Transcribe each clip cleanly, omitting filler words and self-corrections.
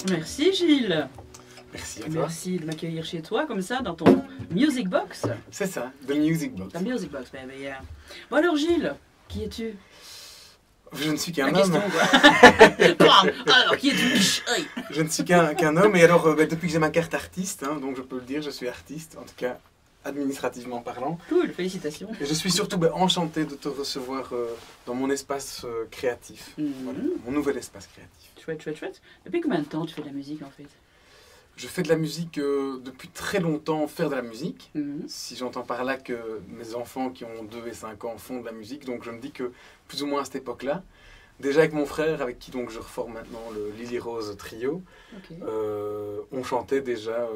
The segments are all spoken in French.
Merci Gilles. Merci à toi. Merci de m'accueillir chez toi comme ça dans ton music box. C'est ça, The Music Box. Ta music box, baby. Yeah. Bon alors Gilles, qui es-tu? Je ne suis qu'un La homme. question quoi. Alors qui es-tu? Aïe. Je ne suis qu'un homme, et alors depuis que j'ai ma carte artiste, hein, donc je peux le dire, je suis artiste, en tout cas administrativement parlant. Cool, félicitations. Et je suis surtout enchanté de te recevoir dans mon espace créatif. Voilà, mon nouvel espace créatif. Chouette, chouette, chouette. Depuis combien de temps tu fais de la musique en fait? Je fais de la musique depuis très longtemps, faire de la musique. Si j'entends par là que mes enfants qui ont 2 et 5 ans font de la musique, donc je me dis que plus ou moins à cette époque-là, déjà avec mon frère, avec qui donc je reforme maintenant le Lily Rose Trio, Okay. On chantait déjà,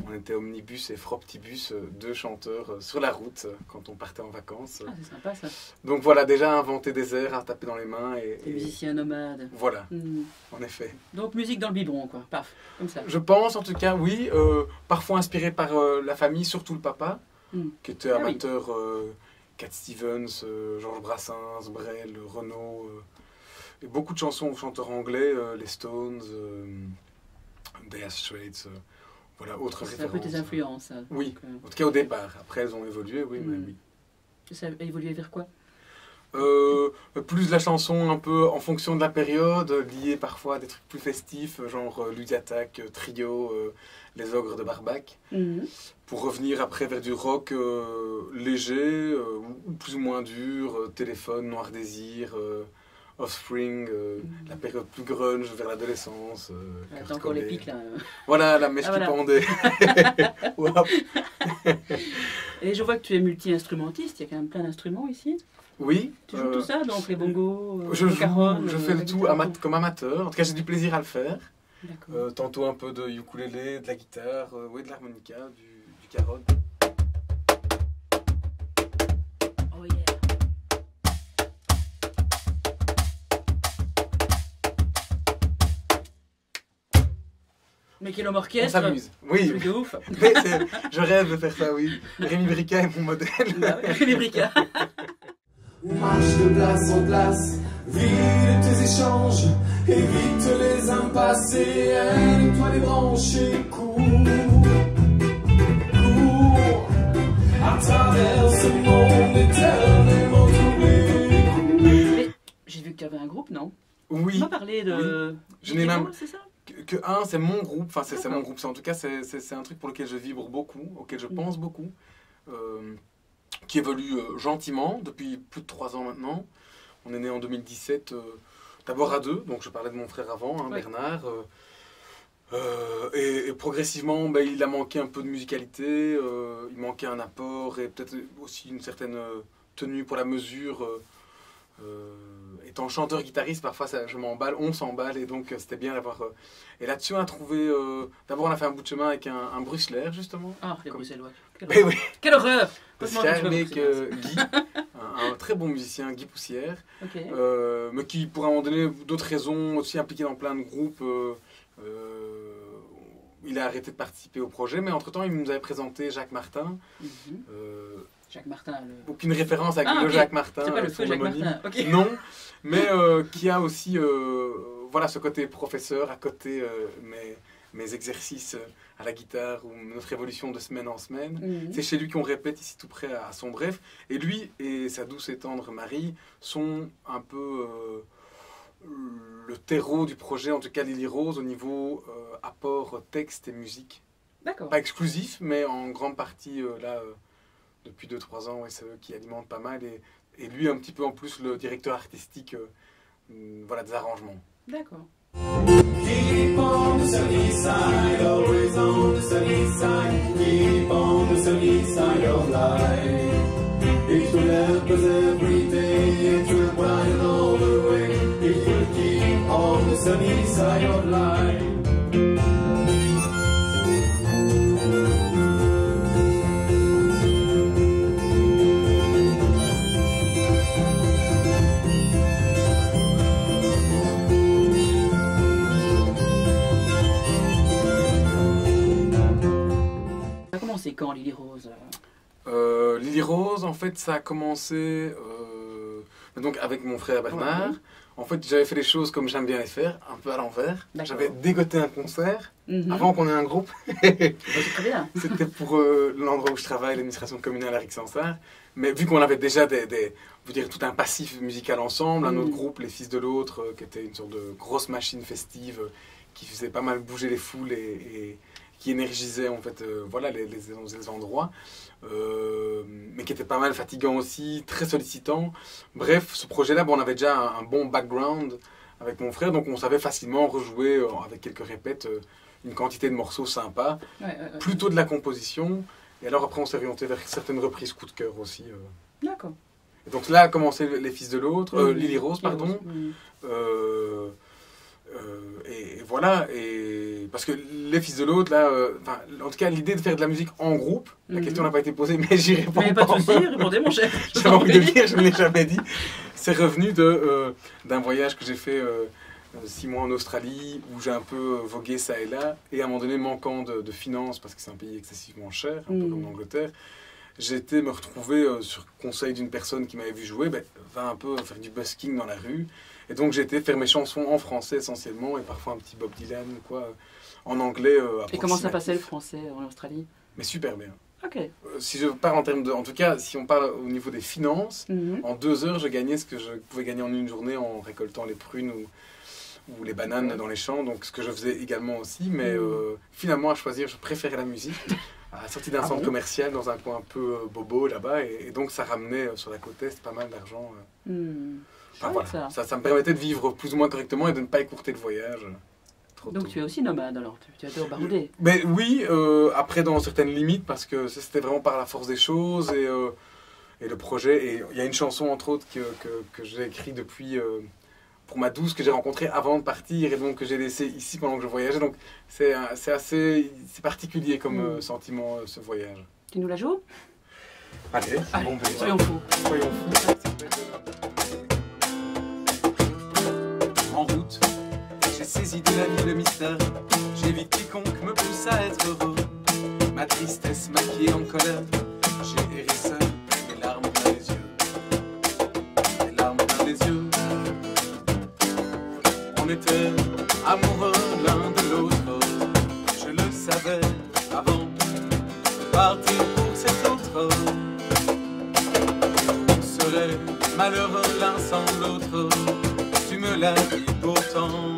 on était omnibus et froptibus, 2 chanteurs sur la route quand on partait en vacances. Ah, c'est sympa ça. Donc voilà, déjà inventer des airs, à taper dans les mains. T'es musicien nomade. Voilà, en effet. Donc musique dans le biberon quoi, paf, comme ça. Je pense en tout cas, oui, parfois inspiré par la famille, surtout le papa, qui était amateur, Cat Stevens, Georges Brassens, Brel, Renaud, et beaucoup de chansons aux chanteurs anglais, les Stones, Dire Straits, voilà, autres références. C'est un peu tes influences. Ça. Oui, Donc, en tout cas au départ. Après elles ont évolué, oui, mais oui. Ça a évolué vers quoi? Plus la chanson un peu en fonction de la période, liée parfois à des trucs plus festifs, genre Ludiatak, Trio, Les Ogres de Barbac, pour revenir après vers du rock léger, ou plus ou moins dur, Téléphone, Noir Désir, Offspring, la période plus grunge vers l'adolescence. T'as encore les pics là. Voilà, la mèche qui pendait. Wow. Et je vois que tu es multi-instrumentiste, il y a quand même plein d'instruments ici. Oui. Tu joues tout ça, donc les bongos, je le cajon, je fais le tout comme amateur. En tout cas, j'ai du plaisir à le faire. D'accord. Tantôt un peu de ukulélé, de la guitare, oui, de l'harmonica, du caron. Oh yeah. Mais quel homme orchestre. On s'amuse. Oui. C'est de ouf. Mais je rêve de faire ça, oui. Rémi Brica est mon modèle. Rémi Brica. On marche de place en place, vide tes échanges, évite les impasses et aide-toi les branches et cours à travers ce monde éternellement troublé. Mais j'ai vu que tu avais un groupe, non? Oui. On m'a parlé de... Oui. Je n'ai même... C'est ça? Que un, c'est mon groupe, enfin c'est mon groupe, en tout cas c'est un truc pour lequel je vibre beaucoup, auquel je pense beaucoup, qui évolue gentiment depuis plus de 3 ans maintenant. On est né en 2017, d'abord à 2, donc je parlais de mon frère avant, hein, Bernard, et progressivement il a manqué un peu de musicalité, il manquait un apport et peut-être aussi une certaine tenue pour la mesure. Étant chanteur-guitariste, parfois je m'emballe, on s'emballe, et donc c'était bien d'avoir... Et là-dessus, on a trouvé... D'abord, on a fait un bout de chemin avec un Bruxellaire, justement. Ah, les Bruxellois. Oui. Quelle horreur! Avec Guy, un très bon musicien, Guy Poussière, mais qui, pour un moment donné, d'autres raisons, aussi impliqué dans plein de groupes, il a arrêté de participer au projet, mais entre-temps, il nous avait présenté Jacques Martin. Jacques Martin. Aucune référence avec le Jacques Martin. C'est pas le feu Jacques Martin. Non, mais qui a aussi voilà, ce côté professeur à côté mes exercices à la guitare ou notre évolution de semaine en semaine. C'est chez lui qu'on répète ici tout près à son bref. Et lui et sa douce et tendre Marie sont un peu le terreau du projet, en tout cas Lily Rose, au niveau apport texte et musique. D'accord. Pas exclusif, mais en grande partie là... depuis 2-3 ans, c'est eux qui alimentent pas mal. Et lui, un petit peu en plus, le directeur artistique voilà, des arrangements. D'accord. Keep on the sunny side, always on the sunny side. Keep on the sunny side of life. sunny side of life. Ça a commencé quand, Lily Rose? Lily Rose, en fait, ça a commencé donc avec mon frère Bernard. Ouais. En fait, j'avais fait les choses comme j'aime bien les faire, un peu à l'envers. D'accord. J'avais dégoté un concert Mhm. avant qu'on ait un groupe. C'est très bien. C'était pour l'endroit où je travaille, l'administration communale à Rixensart. Mais vu qu'on avait déjà vous dire, tout un passif musical ensemble, un autre groupe, Les Fils de l'Autre, qui était une sorte de grosse machine festive qui faisait pas mal bouger les foules et qui énergisait en fait, voilà, les endroits. Mais qui était pas mal fatigant aussi, très sollicitant. Bref, ce projet-là, bon, on avait déjà un bon background avec mon frère, donc on savait facilement rejouer avec quelques répètes une quantité de morceaux sympas, Ouais. plutôt de la composition. Et alors après, on s'est orienté vers certaines reprises coup de cœur aussi. D'accord. Et donc là a commencé Les Fils de l'Autre, Lily Rose, Lily pardon. Rose. Mhm. Et voilà, et parce que Les Fils de l'Autre, là, en tout cas, l'idée de faire de la musique en groupe, la question n'a pas été posée, mais j'y réponds. Mais pas de soucis, répondez mon chef. J'avais envie de le dire, je ne l'ai jamais dit. C'est revenu d'un voyage que j'ai fait 6 mois en Australie, où j'ai un peu vogué ça et là, et à un moment donné, manquant de finances, parce que c'est un pays excessivement cher, un peu comme l'Angleterre, j'ai été me retrouver sur conseil d'une personne qui m'avait vu jouer, va un peu faire du busking dans la rue. Et donc j'ai été faire mes chansons en français essentiellement, et parfois un petit Bob Dylan, quoi, en anglais. Et comment ça passait le français en Australie? Mais super bien. Ok. Si je parle en termes de... En tout cas, si on parle au niveau des finances, Mhm. en 2 heures, je gagnais ce que je pouvais gagner en une journée en récoltant les prunes ou les bananes dans les champs, donc ce que je faisais également aussi. Mais finalement, à choisir, je préférais la musique. À la sortie d'un centre commercial, dans un coin un peu bobo là-bas, et donc ça ramenait sur la côte est pas mal d'argent. Enfin, voilà. Ça me permettait de vivre plus ou moins correctement et de ne pas écourter le voyage. Donc tu es aussi nomade alors, tu adores barouder. Mais oui, après dans certaines limites, parce que c'était vraiment par la force des choses et le projet. Et il y a une chanson entre autres que j'ai écrite depuis pour ma douce que j'ai rencontrée avant de partir et donc que j'ai laissée ici pendant que je voyageais. Donc c'est particulier comme sentiment ce voyage. Tu nous la joues? Allez, bon, soyons fous. Soyons fous. En route, j'ai saisi de la vie le mystère. J'évite quiconque me pousse à être heureux. Ma tristesse maquillée en colère. J'ai erré seul, les larmes dans les yeux. Les larmes dans les yeux. On était amoureux l'un de l'autre. Je le savais avant de partir pour cet autre. On serait malheureux l'un sans l'autre. Tu me l'as dit pourtant.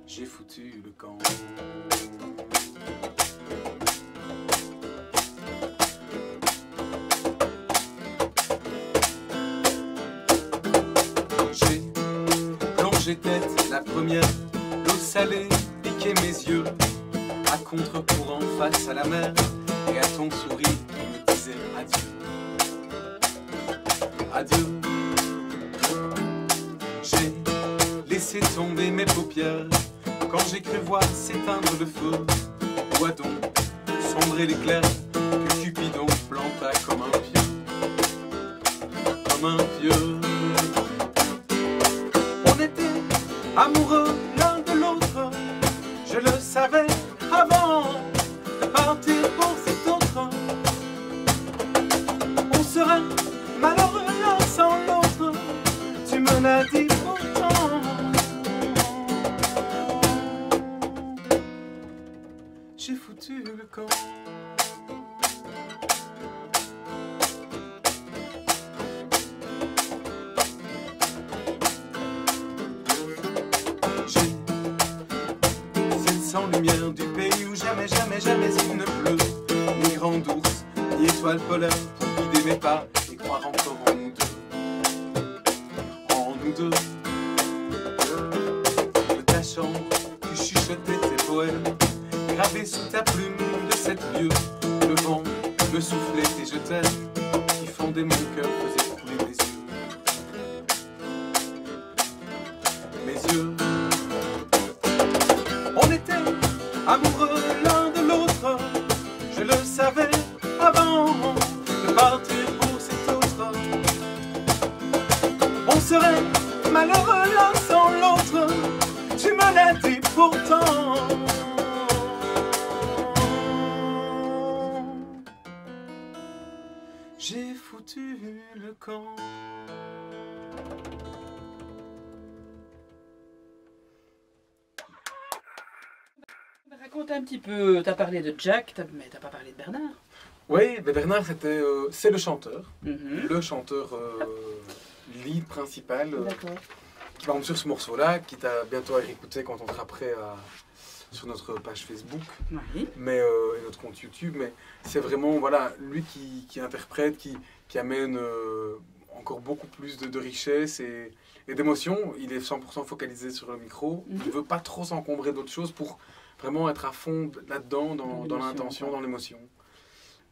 J'ai foutu le camp. J'ai plongé tête la première, l'eau salée piquait mes yeux. À contre-courant face à la mer et à ton sourire qui me disait adieu. Adieu. J'ai laissé tomber mes paupières quand j'ai cru voir s'éteindre le feu. Où a donc sombré l'éclair que Cupidon planta comme un pieu. Comme un pieu. On était amoureux l'un de l'autre. Je le savais avant de partir pour cet autre. On serait malheureux l'un sans l'autre. Tu me l'as dit pourtant. J'ai foutu le camp. J'ai cette sans lumière du pays où jamais, jamais, jamais il ne pleut. Ni grand ours, ni étoile polaire pour guider mes pas et croire encore en nous deux. En nous deux. De ta chambre, tu chuchotais tes poèmes, gravés sous ta plume de cette lieu. Le vent me soufflait et je t'aime, qui fondait mon cœur, faisait couler mes yeux. camp. Raconte un petit peu, tu as parlé de Jack, mais tu n'as pas parlé de Bernard. Oui, mais Bernard, c'est le chanteur. Mhm. Le chanteur lead principal. D'accord. Qui par exemple sur ce morceau-là, qui t'a bientôt à réécouter quand on sera prêt sur notre page Facebook, Oui. mais, et notre compte YouTube. Mais c'est vraiment voilà, lui qui interprète, qui amène encore beaucoup plus de richesse et d'émotion. Il est 100% focalisé sur le micro. Il ne veut pas trop s'encombrer d'autres choses pour vraiment être à fond là-dedans, dans l'intention, dans l'émotion.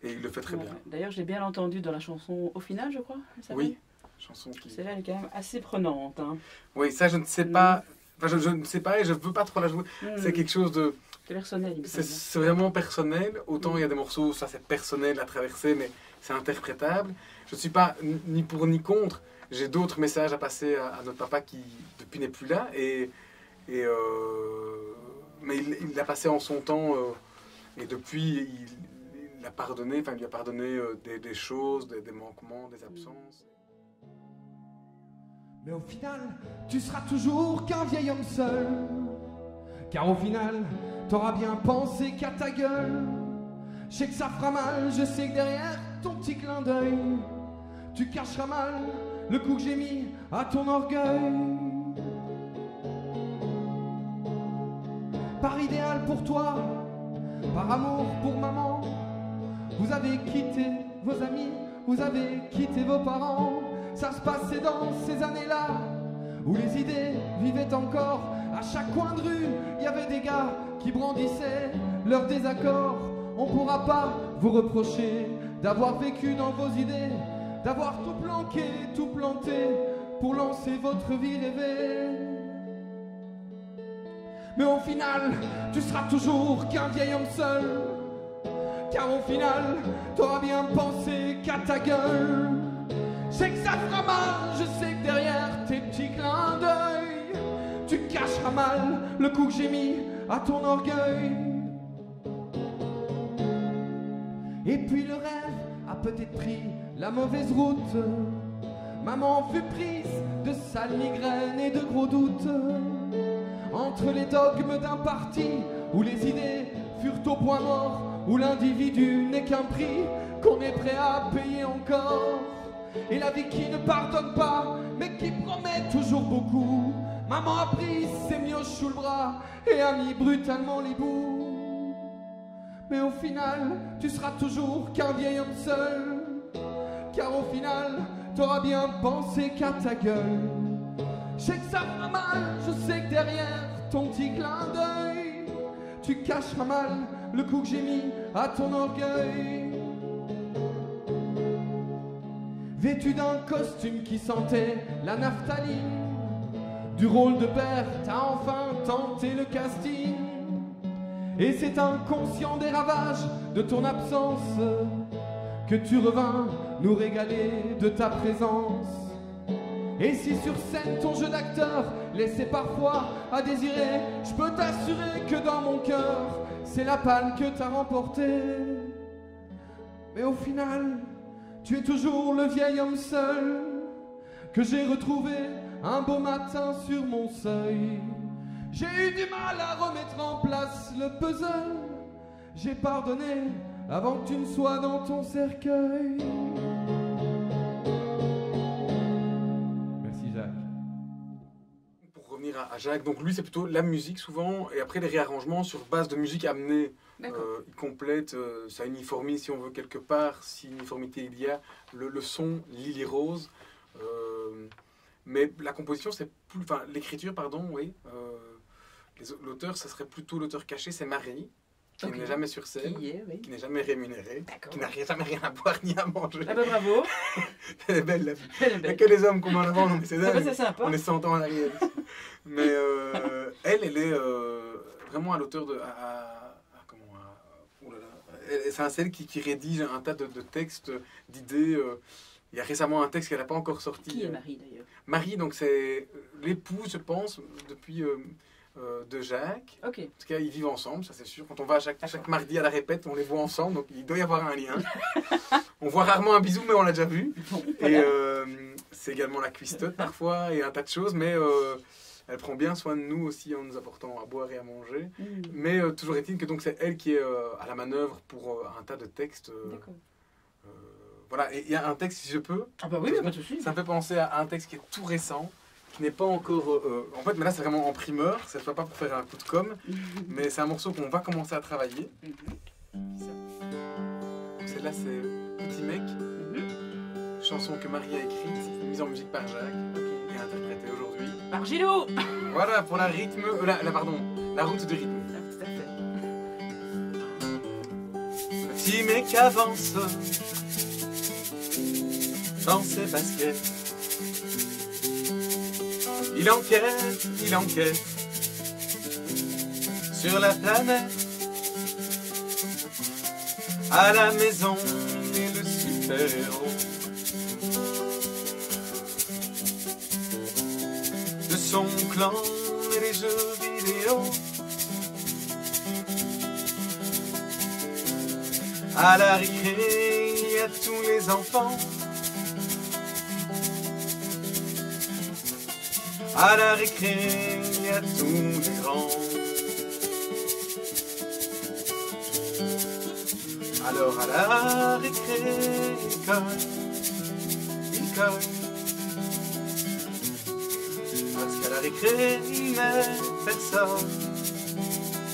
Et il le fait très bien. D'ailleurs, je l'ai bien entendu dans la chanson Au final, je crois. Oui, chanson qui... Celle-là, elle est quand même assez prenante. Hein. Oui, ça, je ne sais pas. Enfin, je ne sais pas et je ne veux pas trop la jouer. C'est quelque chose de... C'est personnel. C'est vraiment personnel. Autant il y a des morceaux, ça c'est personnel à traverser, mais c'est interprétable. Je ne suis pas ni pour ni contre. J'ai d'autres messages à passer à notre papa qui, depuis, n'est plus là. Mais il l'a passé en son temps. Et depuis, il a pardonné. Enfin, il lui a pardonné des choses, des manquements, des absences. Mais au final, tu seras toujours qu'un vieil homme seul. Car au final, t'auras bien pensé qu'à ta gueule. Je sais que ça fera mal, je sais que derrière ton petit clin d'œil, tu cacheras mal le coup que j'ai mis à ton orgueil. Par idéal pour toi, par amour pour maman, vous avez quitté vos amis, vous avez quitté vos parents. Ça se passait dans ces années-là où les idées vivaient encore. À chaque coin de rue, il y avait des gars qui brandissaient leurs désaccords. On pourra pas vous reprocher d'avoir vécu dans vos idées, d'avoir tout planqué, tout planté pour lancer votre vie rêvée. Mais au final, tu seras toujours qu'un vieil homme seul. Car au final, t'auras bien pensé qu'à ta gueule. Je sais que ça fera mal, je sais que derrière tes petits clins d'œil, tu cacheras mal le coup que j'ai mis à ton orgueil. Et puis le rêve a peut-être pris la mauvaise route. Maman fut prise de sales migraines et de gros doutes. Entre les dogmes d'un parti où les idées furent au point mort, où l'individu n'est qu'un prix qu'on est prêt à payer encore. Et la vie qui ne pardonne pas, mais qui promet toujours beaucoup. Maman a pris ses mioches sous le bras et a mis brutalement les bouts. Mais au final, tu seras toujours qu'un vieil homme seul. Car au final, t'auras bien pensé qu'à ta gueule. Je sais que ça fera mal, je sais que derrière ton petit clin d'œil, tu cacheras mal le coup que j'ai mis à ton orgueil. Vêtu d'un costume qui sentait la naphtaline, du rôle de père, t'as enfin tenté le casting. Et c'est inconscient des ravages de ton absence que tu revins nous régaler de ta présence. Et si sur scène ton jeu d'acteur laissait parfois à désirer, je peux t'assurer que dans mon cœur, c'est la palme que t'as remportée. Mais au final, tu es toujours le vieil homme seul que j'ai retrouvé un beau matin sur mon seuil. J'ai eu du mal à remettre en place le puzzle. J'ai pardonné avant que tu ne sois dans ton cercueil. Merci Jacques. Pour revenir à Jacques, donc lui c'est plutôt la musique souvent, et après les réarrangements sur base de musique amenée. Il complète, ça uniformise si on veut quelque part, si uniformité il y a, le son Lily Rose. Mais la composition, c'est plus, enfin l'écriture, pardon, oui. L'auteur, ça serait plutôt l'auteur caché, c'est Marie, qui n'est jamais sur scène, qui n'est jamais rémunérée, qui n'a jamais rien à boire ni à manger. Ah ben bravo. Elle est belle la vie. Il n'y a que les hommes qu'on met en avant, donc c'est dingue. C'est sympa. On est 100 ans en arrière. Mais elle est vraiment à l'auteur de... C'est celle qui rédige un tas de textes, d'idées. Il y a récemment un texte qu'elle n'a pas encore sorti. Qui est Marie d'ailleurs? Marie, donc c'est l'épouse, je pense, depuis de Jacques. Ok. En tout cas, ils vivent ensemble, ça c'est sûr. Quand on va chaque mardi à la répète, on les voit ensemble, donc il doit y avoir un lien. On voit rarement un bisou, mais on l'a déjà vu. Bon, Et voilà. c'est également la cuistote parfois, et un tas de choses, mais elle prend bien soin de nous aussi en nous apportant à boire et à manger. Mais toujours est-il que donc c'est elle qui est à la manœuvre pour un tas de textes. D'accord. Voilà, et il y a un texte, si je peux, Ah bah oui, pas de souci. ça me fait penser à un texte qui est tout récent, qui n'est pas encore... en fait, mais là c'est vraiment en primeur, cette fois pas pour faire un coup de com', mais c'est un morceau qu'on va commencer à travailler. Celle-là c'est Petit Mec, chanson que Marie a écrite, mise en musique par Jacques, et interprétée aujourd'hui. Par Gilou. Voilà, pour la rythme... la route du rythme. Tout à fait. Petit mec avance dans ses baskets. Il enquête sur la planète. À la maison, il est le super-héros de son clan et les jeux vidéo. À la récré, il y a tous les enfants. À la récré, il y a tous les grands. Alors à la récré, il colle. Parce qu'à la récré, il n'est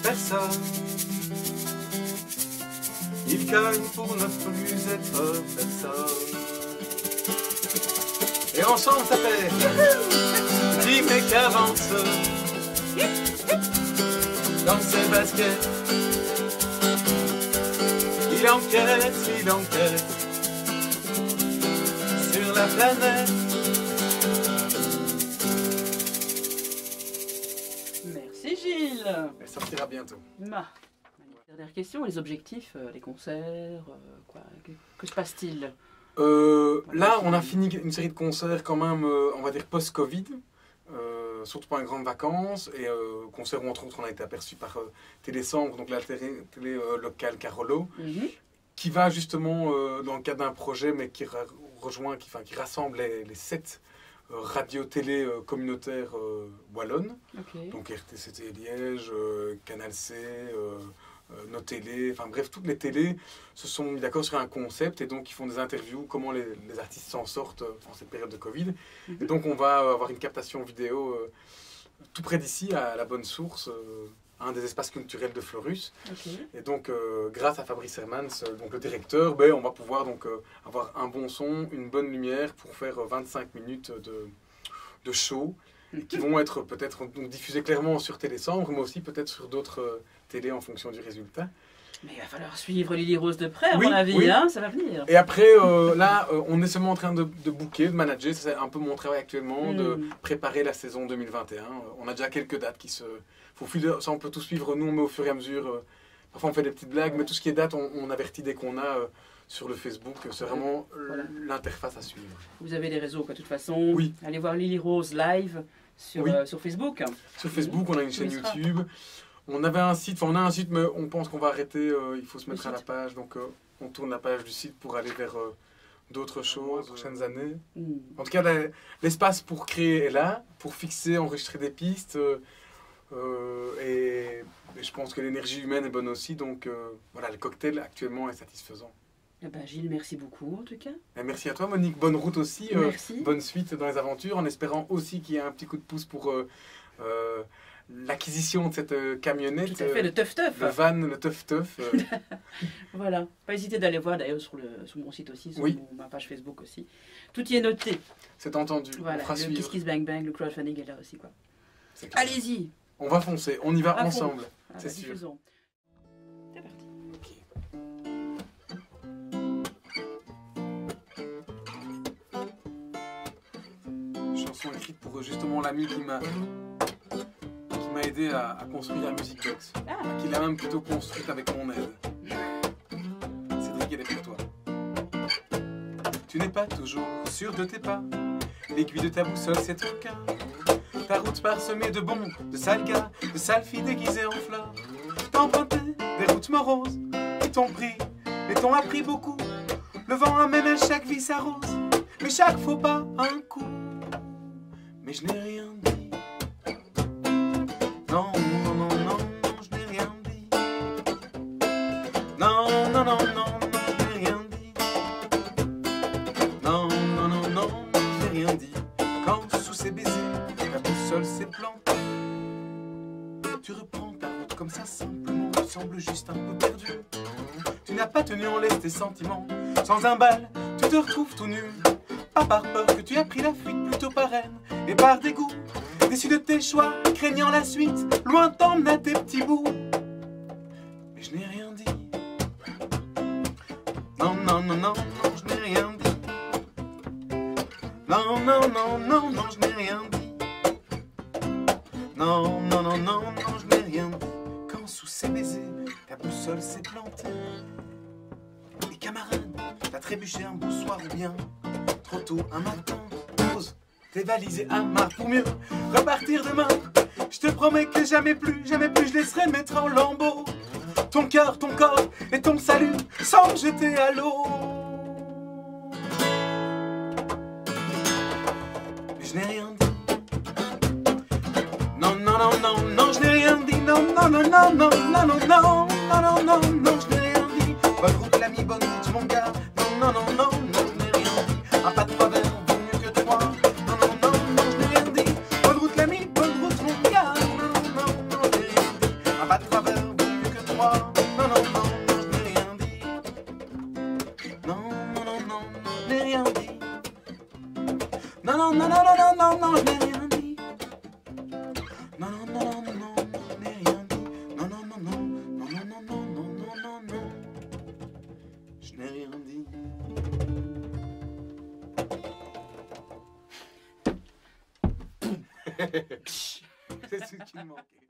personne. Il cogne pour ne plus être personne. Et ensemble ça fait Petit mec avance dans ses baskets. Il enquête sur la planète. Merci Gilles. Elle sortira bientôt. Dernière question, les objectifs, les concerts, quoi, que se passe-t-il? Là, on a fini une série de concerts quand même, on va dire post-Covid, surtout pendant les grandes vacances, et concerts où entre autres on a été aperçu par Télécentre, donc la télé locale Carolo, qui va justement dans le cadre d'un projet, mais qui qui rassemble les 7 radios-télé communautaires wallonnes, donc RTCT Liège, Canal C, nos télés, enfin bref, toutes les télés se sont mis d'accord sur un concept et donc ils font des interviews, comment les artistes s'en sortent en cette période de Covid. Et donc on va avoir une captation vidéo tout près d'ici, à la Bonne Source, un des espaces culturels de Fleurus. Et donc grâce à Fabrice Hermans, donc le directeur, on va pouvoir donc avoir un bon son, une bonne lumière pour faire 25 minutes de show qui vont être peut-être diffusés clairement sur Télécentre, mais aussi peut-être sur d'autres télés en fonction du résultat. Mais il va falloir suivre Lily Rose de près, à Oui, mon avis, oui. hein, ça va venir. Et après, là, on est seulement en train de booker, de manager, c'est un peu mon travail actuellement, de préparer la saison 2021. On a déjà quelques dates qui se... ça on peut tout suivre nous, mais au fur et à mesure, parfois on fait des petites blagues, mais tout ce qui est date, on avertit dès qu'on a sur le Facebook, c'est vraiment l'interface à suivre. Vous avez les réseaux, quoi, de toute façon. Oui. Allez voir Lily Rose live sur, sur Facebook. Sur Facebook, on a une chaîne YouTube. On avait un site, on a un site, mais on pense qu'on va arrêter, il faut se mettre à la page, donc on tourne la page du site pour aller vers d'autres choses, prochaines années. En tout cas, l'espace pour créer est là, pour fixer, enregistrer des pistes, et je pense que l'énergie humaine est bonne aussi, donc voilà, le cocktail actuellement est satisfaisant. Eh ben, Gilles, merci beaucoup en tout cas. Et merci à toi Monique, bonne route aussi, merci. Bonne suite dans les aventures, en espérant aussi qu'il y ait un petit coup de pouce pour l'acquisition de cette camionnette. Tout à fait, le teuf-teuf. Le van, le teuf-teuf. Voilà, pas hésiter d'aller voir d'ailleurs sur mon site aussi, sur ma page Facebook aussi. Tout y est noté. C'est entendu, voilà, on fera suivre. Le Kiss Bang Bang, le crowdfunding est là aussi, quoi. Allez-y. On va foncer, on y va ensemble, c'est sûr. Diffusons. C'est parti. Chanson écrite pour justement l'ami qui m'a aidé à construire la Music Box, qui l'a même plutôt construite avec mon aide. Cédric, elle est pour toi. Tu n'es pas toujours sûr de tes pas, l'aiguille de ta boussole c'est ton cas. ta route parsemée de bons, de sales gars, de sales filles déguisées en fleurs. T'as emprunté des routes moroses qui t'ont pris et t'ont appris beaucoup. Le vent amène à chaque vie sa rose, mais chaque faux pas a un coup. Mais je n'ai rien dit. Non, non, non, non, non, je n'ai rien dit. Non, non, non, non, non, je n'ai rien dit. Non, non, non, non, je n'ai rien dit. Quand sous ses baisers, la boussole s'est plantée, tu reprends ta route comme ça simplement, tu sembles juste un peu perdu. Tu n'as pas tenu en laisse tes sentiments, sans un bal, tu te retrouves tout nu. Pas par peur que tu as pris la fuite, plutôt par haine et par dégoût. Déçu de tes choix, craignant la suite, loin t'emmener à tes petits bouts. Mais je n'ai rien dit. Non, non, non, non, non, je n'ai rien dit. Non, non, non, non, non, je n'ai rien dit. Non, non, non, non, non, je n'ai rien dit. Quand sous ses baisers, ta boussole s'est plantée. Et camarade, t'as trébuché un beau soir ou bien trop tôt un matin. Pose tes valises et amarre pour mieux repartir demain. Je te promets que jamais plus je laisserai mettre en lambeaux ton cœur, ton corps et ton salut sans me jeter à l'eau. Mais je n'ai rien dit. Non, non, non, non, non, je n'ai rien dit. Non, non, non, non, non, non, non, non, non, non, non, non, je n'ai rien dit. Bonne route l'ami, bonne route mon gars. Non, non, non, non, non, je n'ai rien dit. Un pas de travers vaut mieux que trois. Non, non, non, non, je n'ai rien dit. Bonne route l'ami, bonne route mon gars. Non, non, non, non, je n'ai rien dit. Un pas de travers vaut mieux que trois. Non, non, non, non, je n'ai rien dit. Non, non, non, non, non, je n'ai rien dit. Non, non, non, non, non, non, non, je n'ai rien dit. Non, non, non, non, non, non, je n'ai rien dit. Non, non, non, non, non, non, non, non, non, non, non, non, je n'ai rien dit. C'est ce qui me manquait.